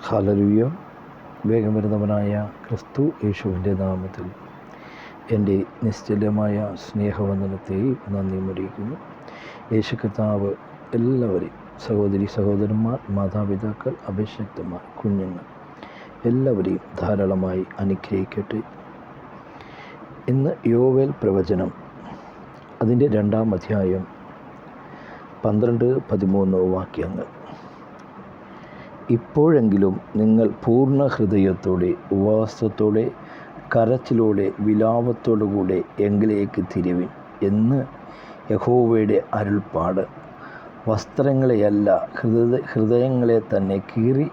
Hallelujah. വേഗം വരുന്നവനായ ക്രിസ്തു യേശുവിൻ്റെ നാമത്തിൽ എൻ്റെ നിശ്ചലമായ സ്നേഹവന്ദനത്തെയും നന്ദിയും അറിയിക്കുന്നു. യേശു കർത്താവ് എല്ലാവരെയും, സഹോദരി സഹോദരന്മാർ, മാതാപിതാക്കൾ, അഭിഷിക്തന്മാർ, കുഞ്ഞുങ്ങൾ എല്ലാവരെയും ധാരാളമായി അനുഗ്രഹിക്കട്ടെ. ഇന്ന് യോവേൽ പ്രവചനം അതിൻ്റെ 2-ാം അധ്യായം 12-13 വാക്യങ്ങൾ. ഇപ്പോഴെങ്കിലും നിങ്ങൾ പൂർണ്ണ ഹൃദയത്തോടെ, ഉപവാസത്തോടെ, കരച്ചിലോടെ, വിലാപത്തോടുകൂടെ എങ്കിലേക്ക് തിരിവിൻ എന്ന് യഹോവയുടെ അരുൾപ്പാട്. വസ്ത്രങ്ങളെയല്ല, ഹൃദയങ്ങളെ തന്നെ കീറി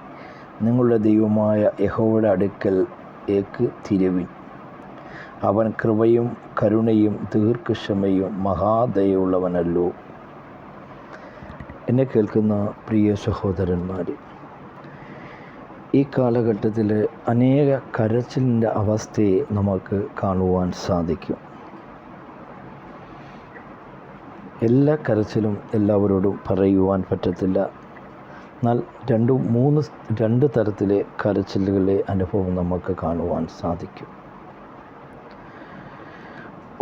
നിങ്ങളുടെ ദൈവമായ യഹോവയുടെ അടുക്കലേക്ക് തിരിവിൻ. അവൻ കൃപയും കരുണയും ദീർഘക്ഷമയും മഹാദയുള്ളവനല്ലോ. എന്നെ കേൾക്കുന്ന പ്രിയ സഹോദരന്മാരെ, ഈ കാലഘട്ടത്തിൽ അനേക കരച്ചിലിൻ്റെ അവസ്ഥയെ നമുക്ക് കാണുവാൻ സാധിക്കും. എല്ലാ കരച്ചിലും എല്ലാവരോടും പറയുവാൻ പറ്റത്തില്ല. എന്നാൽ രണ്ട് തരത്തിലെ കരച്ചിലുകളെ അനുഭവം നമുക്ക് കാണുവാൻ സാധിക്കും.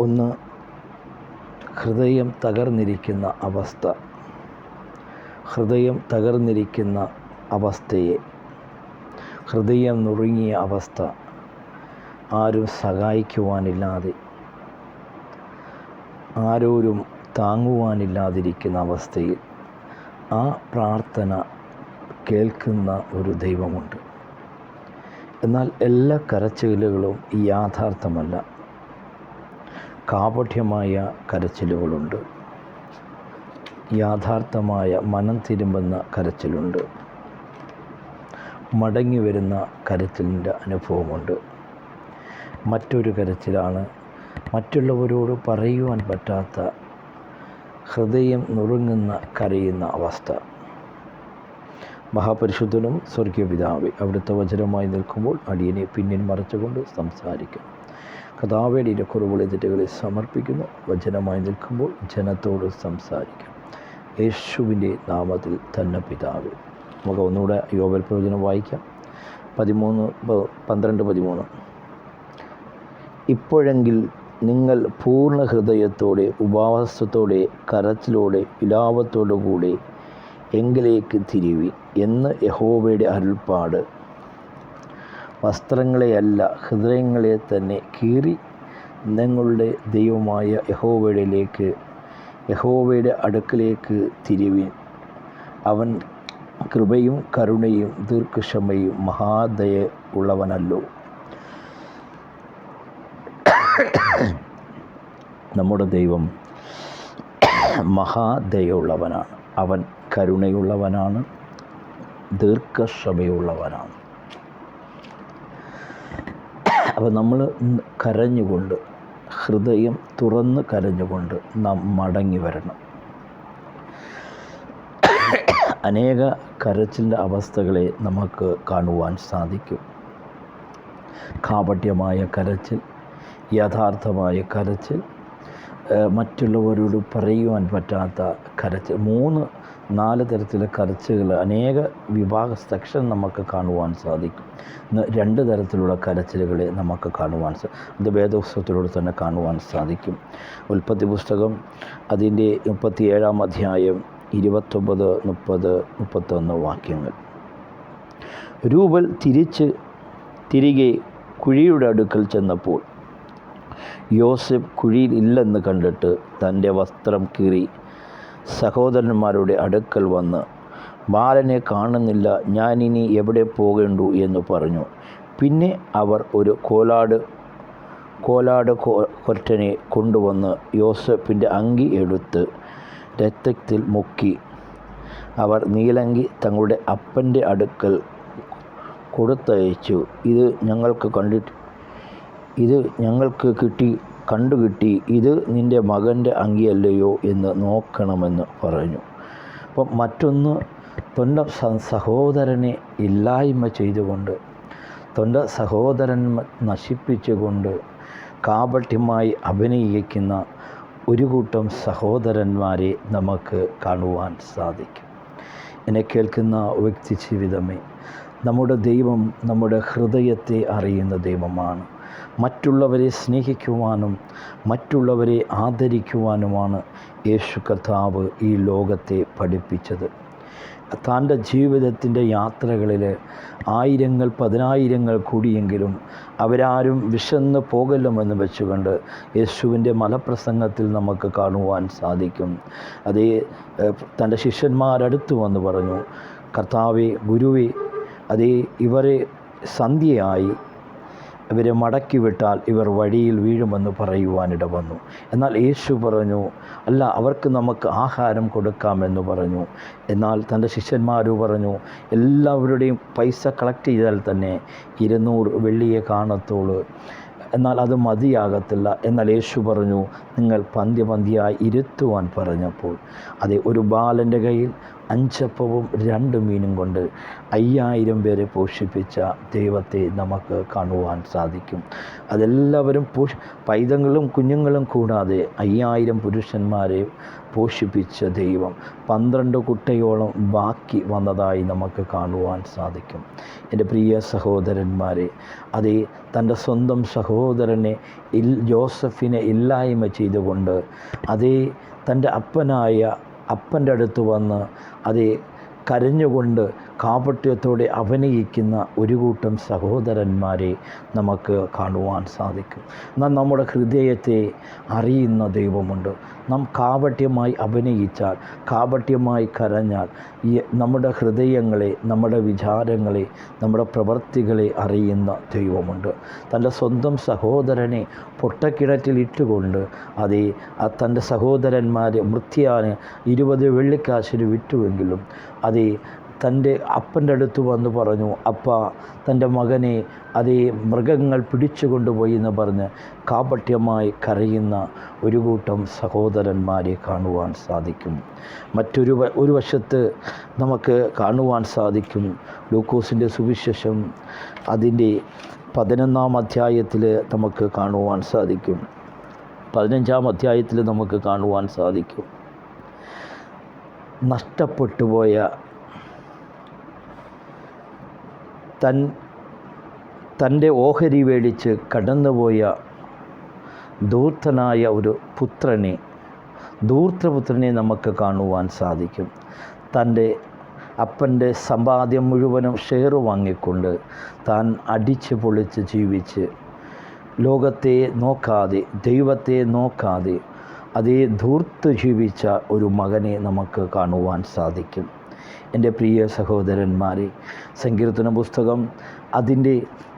ഒന്ന്, ഹൃദയം തകർന്നിരിക്കുന്ന അവസ്ഥ. ഹൃദയം തകർന്നിരിക്കുന്ന അവസ്ഥയെ, ഹൃദയം നുറുങ്ങിയ അവസ്ഥ, ആരും സഹായിക്കുവാനില്ലാതെ, ആരോരും താങ്ങുവാനില്ലാതിരിക്കുന്ന അവസ്ഥയിൽ ആ പ്രാർത്ഥന കേൾക്കുന്ന ഒരു ദൈവമുണ്ട്. എന്നാൽ എല്ലാ കരച്ചിലുകളും യാഥാർത്ഥ്യമല്ല. കാപട്യമായ കരച്ചിലുകളുണ്ട്, യാഥാർത്ഥമായ മനം തിരുമ്പുന്ന കരച്ചിലുണ്ട്, മടങ്ങി വരുന്ന കരച്ചിലിൻ്റെ അനുഭവമുണ്ട്. മറ്റൊരു കരച്ചിലാണ് മറ്റുള്ളവരോട് പറയുവാൻ പറ്റാത്ത, ഹൃദയം നുറുങ്ങുന്ന, കരയുന്ന അവസ്ഥ. മഹാപരിശുദ്ധനും സ്വർഗീയ പിതാവേ, അവിടുത്തെ വചനമായി നിൽക്കുമ്പോൾ അടിയനെ പിന്നിൽ മറച്ചുകൊണ്ട് സംസാരിക്കും. കർത്താവേ, കുറവുകളെ തെറ്റുകളെ സമർപ്പിക്കുന്നു. വചനമായി നിൽക്കുമ്പോൾ ജനത്തോട് സംസാരിക്കും. യേശുവിൻ്റെ നാമത്തിൽ തന്നെ പിതാവേ. നമുക്ക് ഒന്നുകൂടെ യോവേൽ പ്രവചനം വായിക്കാം. 12-13. ഇപ്പോഴെങ്കിൽ നിങ്ങൾ പൂർണ്ണ ഹൃദയത്തോടെ, ഉപവാസത്തോടെ, കരച്ചിലോടെ, വിലാപത്തോടുകൂടെ എങ്കിലേക്ക് തിരിവി എന്ന് യഹോവയുടെ അരുൾപ്പാട്. വസ്ത്രങ്ങളെയല്ല, ഹൃദയങ്ങളെ തന്നെ കീറി നിങ്ങളുടെ ദൈവമായ യഹോവയുടെ അടുക്കലേക്ക് തിരിവിൻ. അവൻ കൃപയും കരുണയും ദീർഘക്ഷമയും മഹാദയ ഉള്ളവനല്ലോ. നമ്മുടെ ദൈവം മഹാദയുള്ളവനാണ്. അവൻ കരുണയുള്ളവനാണ്, ദീർഘക്ഷമയുള്ളവനാണ്. അപ്പോൾ നമ്മൾ കരഞ്ഞുകൊണ്ട്, ഹൃദയം തുറന്ന് കരഞ്ഞുകൊണ്ട് നാം മടങ്ങി വരണം. അനേക കരച്ചിലിൻ്റെ അവസ്ഥകളെ നമുക്ക് കാണുവാൻ സാധിക്കും. കാപട്യമായ കരച്ചിൽ, യഥാർത്ഥമായ കരച്ചിൽ, മറ്റുള്ളവരോട് പറയുവാൻ പറ്റാത്ത കരച്ചിൽ. 3-4 തരത്തിലെ കരച്ചിലുകൾ, അനേക വിഭാഗ സെക്ഷൻ നമുക്ക് കാണുവാൻ സാധിക്കും. 2 തരത്തിലുള്ള കരച്ചിലുകളെ നമുക്ക് കാണുവാൻ അത് വേദപുസ്തകത്തിലൂടെ തന്നെ കാണുവാൻ സാധിക്കും. ഉൽപ്പത്തി പുസ്തകം അതിൻ്റെ 37-ാം അധ്യായം 29, 30, 31 വാക്യങ്ങൾ. രൂബൽ തിരികെ കുഴിയുടെ അടുക്കൽ ചെന്നപ്പോൾ യോസേഫ് കുഴിയിൽ ഇല്ലെന്ന് കണ്ടിട്ട് തൻ്റെ വസ്ത്രം കീറി സഹോദരന്മാരുടെ അടുക്കൽ വന്ന്, ബാലനെ കാണുന്നില്ല, ഞാനിനി എവിടെ പോകേണ്ടു എന്ന് പറഞ്ഞു. പിന്നെ അവർ ഒരു കോലാട് കൊറ്റനെ കൊണ്ടുവന്ന് യോസേഫിൻ്റെ അങ്കി എടുത്ത് രക്തത്തിൽ മുക്കി അവർ നീലങ്കി തങ്ങളുടെ അപ്പൻ്റെ അടുക്കൽ കൊടുത്തയച്ചു. ഇത് ഞങ്ങൾക്ക് കണ്ടുകിട്ടി, ഇത് നിൻ്റെ മകൻ്റെ അങ്കിയല്ലയോ എന്ന് നോക്കണമെന്ന് പറഞ്ഞു. അപ്പം മറ്റൊന്ന്, തൻ്റെ സഹോദരനെ ഇല്ലായ്മ ചെയ്തുകൊണ്ട്, തൻ്റെ സഹോദരൻ നശിപ്പിച്ചുകൊണ്ട് കാപട്യമായി അഭിനയിക്കുന്ന ഒരു കൂട്ടം സഹോദരന്മാരെ നമുക്ക് കാണുവാൻ സാധിക്കും. എന്നെ കേൾക്കുന്ന വ്യക്തി ജീവിതമേ, നമ്മുടെ ദൈവം നമ്മുടെ ഹൃദയത്തെ അറിയുന്ന ദൈവമാണ്. മറ്റുള്ളവരെ സ്നേഹിക്കുവാനും മറ്റുള്ളവരെ ആദരിക്കുവാനുമാണ് യേശു കർത്താവ് ഈ ലോകത്തെ പഠിപ്പിച്ചത്. തൻ്റെ ജീവിതത്തിൻ്റെ യാത്രകളിൽ ആയിരങ്ങൾ പതിനായിരങ്ങൾ കൂടിയെങ്കിലും അവരാരും വിശന്ന് പോകല്ലുമെന്ന് വെച്ചുകൊണ്ട് യേശുവിൻ്റെ മലപ്രസംഗത്തിൽ നമുക്ക് കാണുവാൻ സാധിക്കും. അതേ തൻ്റെ ശിഷ്യന്മാരടുത്ത് വന്ന് പറഞ്ഞു, കർത്താവേ, ഗുരുവേ, അതേ ഇവരെ സന്ധ്യയായി, ഇവരെ മടക്കി വിട്ടാൽ ഇവർ വഴിയിൽ വീഴുമെന്ന് പറയുവാനിട വന്നു. എന്നാൽ യേശു പറഞ്ഞു, അല്ല, അവർക്ക് നമുക്ക് ആഹാരം കൊടുക്കാമെന്ന് പറഞ്ഞു. എന്നാൽ തൻ്റെ ശിഷ്യന്മാർ പറഞ്ഞു, എല്ലാവരുടെയും പൈസ കളക്ട് ചെയ്താൽ തന്നെ 200 വെള്ളിയെ കാണത്തുള്ളൂ, എന്നാൽ അത് മതിയാകത്തില്ല. എന്നാൽ യേശു പറഞ്ഞു, നിങ്ങൾ പന്തിയായി ഇരുത്തുവാൻ പറഞ്ഞപ്പോൾ അതെ ഒരു ബാലൻ്റെ കയ്യിൽ 5 അപ്പവും 2 മീനും കൊണ്ട് 5000 പേരെ പോഷിപ്പിച്ച ദൈവത്തെ നമുക്ക് കാണുവാൻ സാധിക്കും. അതെല്ലാവരും പൈതങ്ങളും കുഞ്ഞുങ്ങളും കൂടാതെ 5000 പുരുഷന്മാരെ പോഷിപ്പിച്ച ദൈവം 12 കുട്ടയോളം ബാക്കി വന്നതായി നമുക്ക് കാണുവാൻ സാധിക്കും. എൻ്റെ പ്രിയ സഹോദരന്മാരെ, അതേ തൻ്റെ സ്വന്തം സഹോദരനെ ജോസഫിനെ ഇല്ലായ്മ ചെയ്തുകൊണ്ട് അതേ തൻ്റെ അപ്പൻ്റെ അടുത്ത് വന്ന് അതേ കരഞ്ഞുകൊണ്ട് കാപട്യത്തോടെ അഭിനയിക്കുന്ന ഒരു കൂട്ടം സഹോദരന്മാരെ നമുക്ക് കാണുവാൻ സാധിക്കും. എന്നാൽ നമ്മുടെ ഹൃദയത്തെ അറിയുന്ന ദൈവമുണ്ട്. നാം കാപട്യമായി അഭിനയിച്ചാൽ, കാപട്യമായി കരഞ്ഞാൽ നമ്മുടെ ഹൃദയങ്ങളെ, നമ്മുടെ വിചാരങ്ങളെ, നമ്മുടെ പ്രവൃത്തികളെ അറിയുന്ന ദൈവമുണ്ട്. തൻ്റെ സ്വന്തം സഹോദരനെ പൊട്ടക്കിണറ്റിലിട്ടുകൊണ്ട് അതേ തൻ്റെ സഹോദരന്മാരെ വൃത്തിയാന് 20 വെള്ളിക്കാശിന് വിറ്റുവെങ്കിലും അതേ തൻ്റെ അപ്പൻ്റെ അടുത്ത് വന്ന് പറഞ്ഞു, അപ്പ, തൻ്റെ മകനെ അതേ മൃഗങ്ങൾ പിടിച്ചു കൊണ്ടുപോയി എന്ന് പറഞ്ഞ് കാപട്യമായി കരയുന്ന ഒരു കൂട്ടം സഹോദരന്മാരെ കാണുവാൻ സാധിക്കും. ഒരു വശത്ത് നമുക്ക് കാണുവാൻ സാധിക്കും ലൂക്കോസിൻ്റെ സുവിശേഷം അതിൻ്റെ 11-ാം അധ്യായത്തിൽ നമുക്ക് കാണുവാൻ സാധിക്കും. 15-ാം അധ്യായത്തിൽ നമുക്ക് കാണുവാൻ സാധിക്കും നഷ്ടപ്പെട്ടുപോയ തൻ്റെ ഓഹരി മേടിച്ച് കടന്നുപോയ ധൂർത്തനായ ഒരു ധൂർത്തപുത്രനെ നമുക്ക് കാണുവാൻ സാധിക്കും. തൻ്റെ അപ്പൻ്റെ സമ്പാദ്യം മുഴുവനും ഷെയർ വാങ്ങിക്കൊണ്ട് താൻ അടിച്ച് പൊളിച്ച് ജീവിച്ച് ലോകത്തെ നോക്കാതെ, ദൈവത്തെ നോക്കാതെ അതേ ധൂർത്ത് ജീവിച്ച ഒരു മകനെ നമുക്ക് കാണുവാൻ സാധിക്കും. എൻ്റെ പ്രിയ സഹോദരന്മാരെ, സങ്കീർത്തന പുസ്തകം അതിൻ്റെ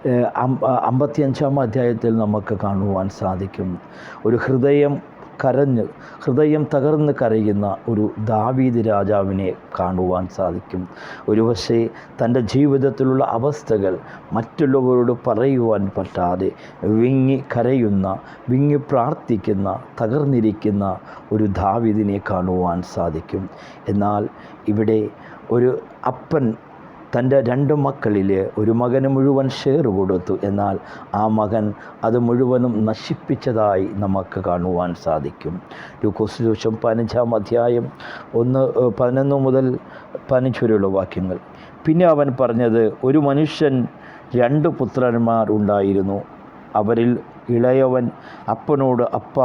55-ാം അധ്യായത്തിൽ നമുക്ക് കാണുവാൻ സാധിക്കും ഒരു ഹൃദയം തകർന്ന് കരയുന്ന ഒരു ദാവീദ് രാജാവിനെ കാണുവാൻ സാധിക്കും. ഒരുപക്ഷേ തൻ്റെ ജീവിതത്തിലുള്ള അവസ്ഥകൾ മറ്റുള്ളവരോട് പറയുവാൻ പറ്റാതെ വിങ്ങി പ്രാർത്ഥിക്കുന്ന, തകർന്നിരിക്കുന്ന ഒരു ദാവീദിനെ കാണുവാൻ സാധിക്കും. എന്നാൽ ഇവിടെ ഒരു അപ്പൻ തൻ്റെ 2 മക്കളിൽ ഒരു മകന് മുഴുവൻ ഷെയർ കൊടുത്തു. എന്നാൽ ആ മകൻ അത് മുഴുവനും നശിപ്പിച്ചതായി നമുക്ക് കാണുവാൻ സാധിക്കും. ലൂക്കോസ് സുവിശേഷം 15-ാം അധ്യായം 11 മുതൽ 15 വരെയുള്ള വാക്യങ്ങൾ. പിന്നെ അവൻ പറഞ്ഞത്, ഒരു മനുഷ്യൻ 2 പുത്രന്മാർ ഉണ്ടായിരുന്നു. അവരിൽ ഇളയവൻ അപ്പനോട്, അപ്പ,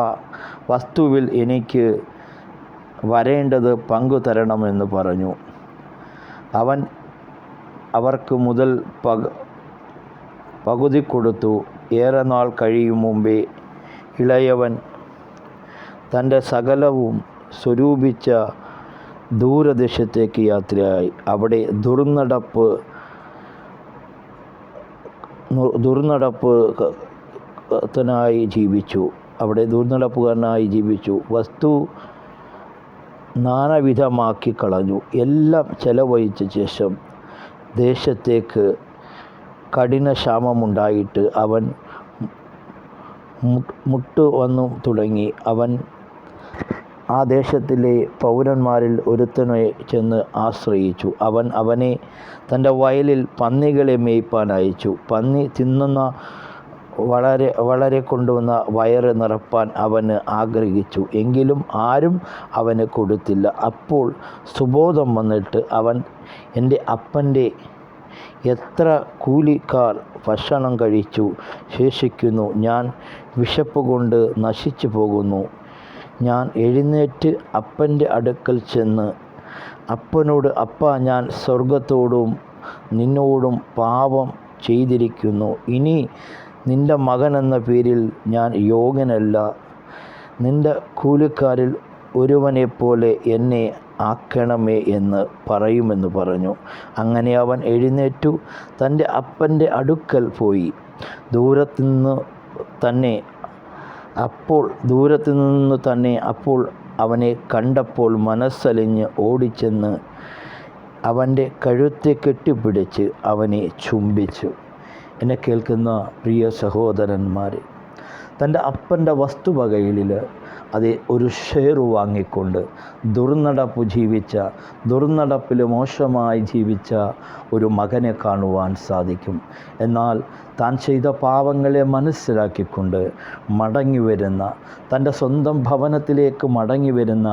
വസ്തുവിൽ എനിക്ക് വരേണ്ടത് പങ്കു തരണമെന്ന് പറഞ്ഞു. അവൻ അവർക്ക് മുതൽ പകുതി കൊടുത്തു. ഏറെ നാൾ കഴിയും മുമ്പേ ഇളയവൻ തൻ്റെ സകലവും സ്വരൂപിച്ച ദൂരദേശത്തേക്ക് യാത്രയായി. അവിടെ ദുർനടപ്പുകാരനായി ജീവിച്ചു. വസ്തു നാനാവിധമാക്കി കളഞ്ഞു. എല്ലാം ചെലവഴിച്ച ശേഷം ദേശത്തേക്ക് കഠിനക്ഷാമമുണ്ടായിട്ട് അവൻ മുട്ടുവന്നു തുടങ്ങി. അവൻ ആ ദേശത്തിലെ പൗരന്മാരിൽ ഒരുത്തനെ ചെന്ന് ആശ്രയിച്ചു. അവൻ അവനെ തൻ്റെ വയലിൽ പന്നികളെ മേയ്പ്പാൻ അയച്ചു. പന്നി തിന്നുന്ന വളരെ കൊണ്ടുവന്ന വയറ് നിറപ്പാൻ അവന് ആഗ്രഹിച്ചു. എങ്കിലും ആരും അവന് കൊടുത്തില്ല. അപ്പോൾ സുബോധം വന്നിട്ട് അവൻ എൻ്റെ അപ്പൻ്റെ എത്ര കൂലിക്കാർ ഭക്ഷണം കഴിച്ചു ശേഷിക്കുന്നു. ഞാൻ വിശപ്പ് കൊണ്ട് നശിച്ചു പോകുന്നു. ഞാൻ എഴുന്നേറ്റ് അപ്പൻ്റെ അടുക്കൽ ചെന്ന് അപ്പനോട്, അപ്പാ, ഞാൻ സ്വർഗത്തോടും നിന്നോടും പാപം ചെയ്തിരിക്കുന്നു. ഇനി നിൻ്റെ മകനെന്ന പേരിൽ ഞാൻ യോഗ്യനല്ല. നിൻ്റെ കൂലിക്കാരിൽ ഒരുവനെപ്പോലെ എന്നെ ആക്കണമേ എന്ന് പറയുമെന്ന് പറഞ്ഞു. അങ്ങനെ അവൻ എഴുന്നേറ്റു തൻ്റെ അപ്പൻ്റെ അടുക്കൽ പോയി. ദൂരത്തു നിന്ന് തന്നെ അപ്പോൾ അവനെ കണ്ടപ്പോൾ മനസ്സലിഞ്ഞ് ഓടിച്ചെന്ന് അവൻ്റെ കഴുത്തെ കെട്ടിപ്പിടിച്ച് അവനെ ചുംബിച്ചു. എന്നെ കേൾക്കുന്ന പ്രിയ സഹോദരന്മാരെ, തൻ്റെ അപ്പൻ്റെ വസ്തുവകയിൽ ഒരു ഷെയർ വാങ്ങിക്കൊണ്ട് ദുർനടപ്പിൽ മോശമായി ജീവിച്ച ഒരു മകനെ കാണുവാൻ സാധിക്കും. എന്നാൽ താൻ ചെയ്ത പാവങ്ങളെ മനസ്സിലാക്കിക്കൊണ്ട് മടങ്ങി വരുന്ന, തൻ്റെ സ്വന്തം ഭവനത്തിലേക്ക് മടങ്ങി വരുന്ന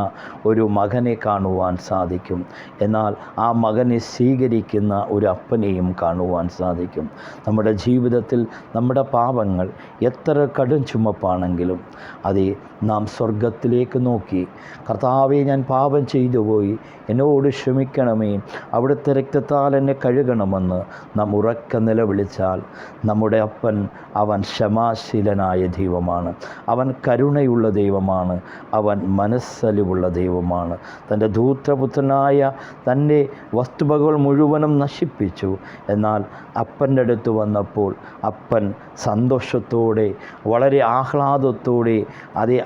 ഒരു മകനെ കാണുവാൻ സാധിക്കും. എന്നാൽ ആ മകനെ സ്വീകരിക്കുന്ന ഒരു അപ്പനെയും കാണുവാൻ സാധിക്കും. നമ്മുടെ ജീവിതത്തിൽ നമ്മുടെ പാപങ്ങൾ എത്ര കടും ചുമപ്പാണെങ്കിലും നാം സ്വർഗത്തിലേക്ക് നോക്കി, കർത്താവേ, ഞാൻ പാപം ചെയ്തു പോയി, എന്നോട് ക്ഷമിക്കണമേ, അവിടുത്തെ രക്തത്താൽ എന്നെ കഴുകണമെന്ന് നാം ഉറക്കെ നിലവിളിച്ചാൽ നമ്മുടെ അപ്പൻ, അവൻ ക്ഷമാശീലനായ ദൈവമാണ്, അവൻ കരുണയുള്ള ദൈവമാണ്, അവൻ മനസ്സലിവുള്ള ദൈവമാണ്. തൻ്റെ ധൂർത്തപുത്രനായ തൻ്റെ വസ്തുവകൾ മുഴുവനും നശിപ്പിച്ചു. എന്നാൽ അപ്പൻ്റെ അടുത്ത് വന്നപ്പോൾ അപ്പൻ സന്തോഷത്തോടെ, വളരെ ആഹ്ലാദത്തോടെ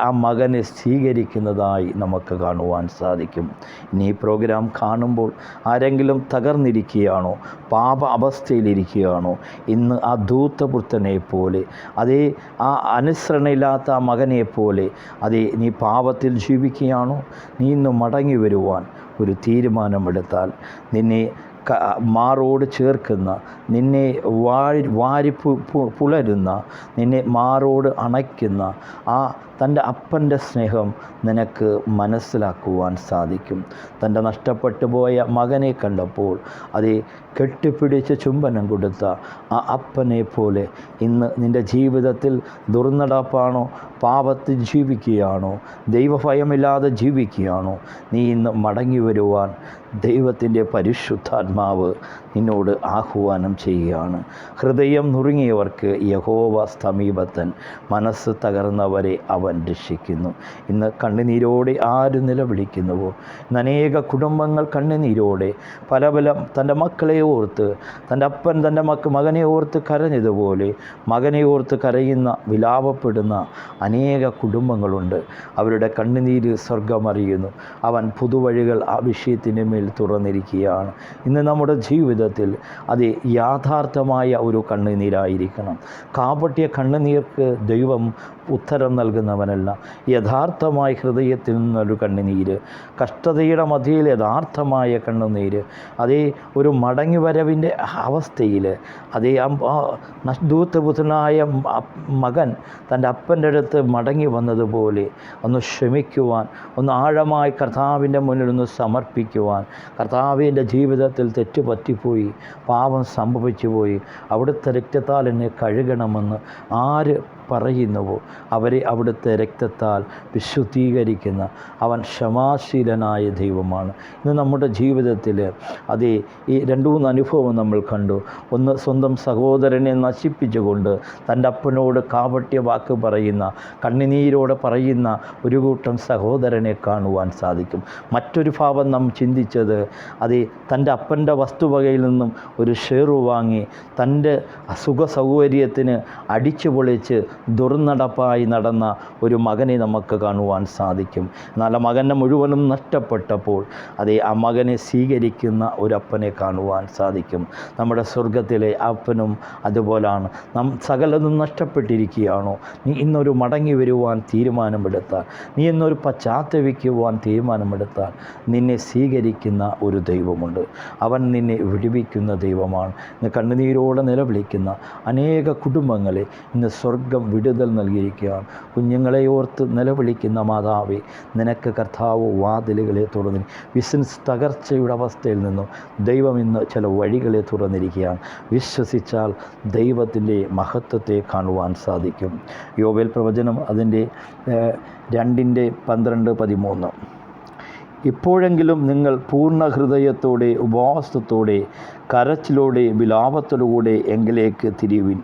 ആ മകനെ സ്വീകരിക്കുന്നതായി നമുക്ക് കാണുവാൻ സാധിക്കും. ഇനി ഈ പ്രോഗ്രാം കാണുമ്പോൾ ആരെങ്കിലും തകർന്നിരിക്കുകയാണോ, പാപ അവസ്ഥയിലിരിക്കുകയാണോ, ഇന്ന് ആ ധൂർത്തപുത്രനെ പോലെ, ആ അനുസരണയില്ലാത്ത ആ മകനെ പോലെ നീ പാപത്തിൽ ജീവിക്കുകയാണോ, നീ ഇന്ന് മടങ്ങി വരുവാൻ ഒരു തീരുമാനമെടുത്താൽ, നിന്നെ മാറോട് ചേർക്കുന്ന, നിന്നെ വാരി പുലരുന്ന, നിന്നെ മാറോട് അണയ്ക്കുന്ന തൻ്റെ അപ്പൻ്റെ സ്നേഹം നിനക്ക് മനസ്സിലാക്കുവാൻ സാധിക്കും. തൻ്റെ നഷ്ടപ്പെട്ടു പോയ മകനെ കണ്ടപ്പോൾ കെട്ടിപ്പിടിച്ച് ചുംബനം കൊടുത്ത ആ അപ്പനെ പോലെ ഇന്ന് നിൻ്റെ ജീവിതത്തിൽ ദുർനടപ്പാണോ, പാപത്തിൽ ജീവിക്കുകയാണോ, ദൈവഭയമില്ലാതെ ജീവിക്കുകയാണോ, നീ ഇന്ന് മടങ്ങി വരുവാൻ ദൈവത്തിൻ്റെ പരിശുദ്ധാത്മാവ് നിന്നോട് ആഹ്വാനം ചെയ്യുകയാണ്. ഹൃദയം നുറുങ്ങിയവർക്ക് യഹോവ സമീപസ്ഥൻ, മനസ്സ് തകർന്നവരെ അവൻ രക്ഷിക്കുന്നു. ഇന്ന് കണ്ണുനീരോടെ ആര് നിലവിളിക്കുന്നുവോ, ഇന്ന് അനേക കുടുംബങ്ങൾ കണ്ണുനീരോടെ പല തൻ്റെ മക്കളെ ഓർത്ത്, തൻ്റെ അപ്പൻ തൻ്റെ മകനെ ഓർത്ത് കരഞ്ഞതുപോലെ മകനെ ഓർത്ത് കരയുന്ന, വിലാപപ്പെടുന്ന അനേക കുടുംബങ്ങളുണ്ട്. അവരുടെ കണ്ണുനീര് സ്വർഗമറിയുന്നു. അവൻ പുതുവഴികൾ ആ വിഷയത്തിന് മേൽ തുറന്നിരിക്കുകയാണ്. ഇന്ന് നമ്മുടെ ജീവിതത്തിൽ യാഥാർത്ഥമായ ഒരു കണ്ണുനീരായിരിക്കണം. കാപട്യ കണ്ണുനീർക്ക് ദൈവം ഉത്തരം നൽകുന്നവനല്ല. യഥാർത്ഥമായ ഹൃദയത്തിൽ നിന്നൊരു കണ്ണുനീര്, കഷ്ടതയുടെ മധ്യയിൽ യഥാർത്ഥമായ കണ്ണുനീര്, ഒരു മടങ്ങിവരവിൻ്റെ അവസ്ഥയിൽ ധൂർത്തപുത്രനായ മകൻ തൻ്റെ അപ്പൻ്റെ അടുത്ത് മടങ്ങി വന്നതുപോലെ ഒന്ന് ക്ഷമിക്കുവാൻ, ഒന്ന് ആഴമായി കർത്താവിൻ്റെ മുന്നിൽ ഒന്ന് സമർപ്പിക്കുവാൻ, കർത്താവിൻ്റെ ജീവിതത്തിൽ തെറ്റുപറ്റിപ്പോയി, പാപം സംഭവിച്ചു പോയി, അവിടുത്തെ രക്തത്താൽ എന്നെ കഴുകണമെന്ന് ആര് പറയുന്നുവോ അവരെ അവിടുത്തെ രക്തത്താൽ വിശുദ്ധീകരിക്കുന്ന അവൻ ക്ഷമാശീലനായ ദൈവമാണ്. ഇന്ന് നമ്മുടെ ജീവിതത്തിൽ ഈ 2-3 അനുഭവം നമ്മൾ കണ്ടു. ഒന്ന്, സ്വന്തം സഹോദരനെ നശിപ്പിച്ചുകൊണ്ട് തൻ്റെ അപ്പനോട് കാപട്യ വാക്ക് പറയുന്ന, കണ്ണുനീരോടെ പറയുന്ന ഒരു കൂട്ടം സഹോദരനെ കാണുവാൻ സാധിക്കും. മറ്റൊരു ഭാവം നാം ചിന്തിച്ചത് തൻ്റെ അപ്പൻ്റെ വസ്തുവകയിൽ നിന്നും ഒരു ഷെയർ വാങ്ങി തൻ്റെ സുഖ സൗകര്യത്തിന് അടിച്ചു പൊളിച്ച് ദുർനടപ്പായി നടന്ന ഒരു മകനെ നമുക്ക് കാണുവാൻ സാധിക്കും. എന്നാൽ ആ മകനെ മുഴുവനും നഷ്ടപ്പെട്ടപ്പോൾ ആ മകനെ സ്വീകരിക്കുന്ന ഒരപ്പനെ കാണുവാൻ സാധിക്കും. നമ്മുടെ സ്വർഗത്തിലെ അപ്പനും അതുപോലാണ്. നാം സകലതും നഷ്ടപ്പെട്ടിരിക്കുകയാണോ, നീ ഇന്നൊരു മടങ്ങി വരുവാൻ തീരുമാനമെടുത്താൽ, നീ ഇന്നൊരു പശ്ചാത്തപിക്കുവാൻ തീരുമാനമെടുത്താൽ നിന്നെ സ്വീകരിക്കുന്ന ഒരു ദൈവമുണ്ട്. അവൻ നിന്നെ വിടുവിക്കുന്ന ദൈവമാണ്. ഇന്ന് കണ്ണുനീരോടെ നിലവിളിക്കുന്ന അനേക കുടുംബങ്ങളെ ഇന്ന് സ്വർഗം വിടുതൽ നൽകിയിരിക്കുകയാണ്. കുഞ്ഞുങ്ങളെ ഓർത്ത് നിലവിളിക്കുന്ന മാതാവേ, നിനക്ക് കർത്താവ് വാതിലുകളെ തുറന്നി. ബിസിനസ് തകർച്ചയുടെ അവസ്ഥയിൽ നിന്നും ദൈവം ഇന്ന് ചില വഴികളെ തുറന്നിരിക്കുകയാണ്. വിശ്വസിച്ചാൽ ദൈവത്തിൻ്റെ മഹത്വത്തെ കാണുവാൻ സാധിക്കും. യോവേൽ പ്രവചനം അതിൻ്റെ 2:12-13. ഇപ്പോഴെങ്കിലും നിങ്ങൾ പൂർണ്ണ ഹൃദയത്തോടെ ഉപവാസത്തോടെ കരച്ചിലോടെ വിലാപത്തോടുകൂടെ എങ്കിലേക്ക് തിരിയുവിൻ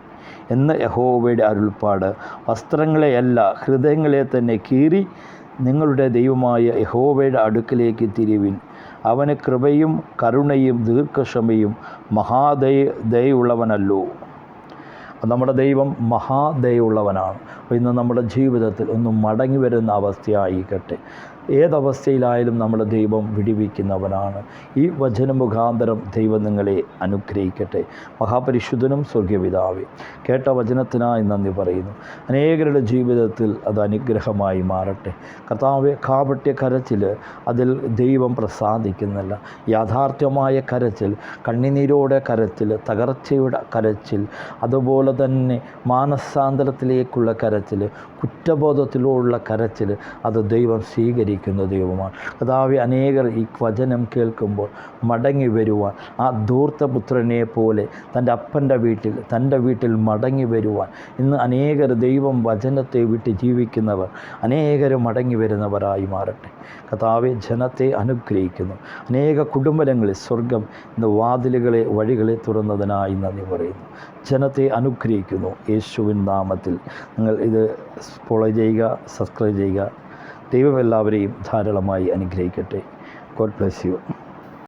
എന്ന് യഹോവയുടെ അരുൾപ്പാട്. വസ്ത്രങ്ങളെയല്ല, ഹൃദയങ്ങളെ തന്നെ കീറി നിങ്ങളുടെ ദൈവമായ യഹോവയുടെ അടുക്കലേക്ക് തിരിയുവിൻ. അവന് കൃപയും കരുണയും ദീർഘക്ഷമയും ദയുള്ളവനല്ലോ. നമ്മുടെ ദൈവം മഹാദയുള്ളവനാണ്. ഇന്ന് നമ്മുടെ ജീവിതത്തിൽ ഒന്ന് മടങ്ങി വരുന്ന അവസ്ഥയായിക്കട്ടെ. ഏതവസ്ഥയിലായാലും നമ്മുടെ ദൈവം വിടിവിക്കുന്നവനാണ്. ഈ വചന മുഖാന്തരം ദൈവം നിങ്ങളെ അനുഗ്രഹിക്കട്ടെ. മഹാപരിശുദ്ധനും സ്വർഗപിതാവേ, കേട്ട വചനത്തിനായി നന്ദി പറയുന്നു. അനേകരുടെ ജീവിതത്തിൽ അത് അനുഗ്രഹമായി മാറട്ടെ. കർത്താവേ, കാപട്യ കരച്ചിൽ അതിൽ ദൈവം പ്രസാദിക്കുന്നില്ല. യാഥാർത്ഥ്യമായ കരച്ചിൽ, കണ്ണുനീരോടെ കരച്ചിൽ, തകർച്ചയുടെ കരച്ചിൽ, അതുപോലെ തന്നെ മാനസാന്തരത്തിലേക്കുള്ള കരച്ചിൽ, കുറ്റബോധത്തിലുള്ള കരച്ചിൽ, അത് ദൈവം സ്വീകരിക്കുന്ന ദൈവമാണ്. കർത്താവേ, അനേകർ ഈ വചനം കേൾക്കുമ്പോൾ മടങ്ങി വരുവാൻ, ആ ധൂർത്തപുത്രനെ പോലെ തൻ്റെ വീട്ടിൽ മടങ്ങി വരുവാൻ ഇന്ന് അനേകർ ദൈവം വചനത്തെ വിട്ട് ജീവിക്കുന്നവർ അനേകർ മടങ്ങി വരുന്നവരായി മാറട്ടെ. കർത്താവേ, ജനത്തെ അനുഗ്രഹിക്കുന്നു. അനേക കുടുംബങ്ങളിൽ സ്വർഗം ഇന്ന് വാതിലുകളെ വഴികളെ തുറന്നതിനായി നന്ദി പറയുന്നു. ജനത്തെ അനുഗ്രഹിക്കുന്നു. യേശുവിൻ നാമത്തിൽ നിങ്ങൾ ഇത് ഫോളോ ചെയ്യുക, സബ്സ്ക്രൈബ് ചെയ്യുക. ദൈവം എല്ലാവരെയും ധാരാളമായി അനുഗ്രഹിക്കട്ടെ. God bless you.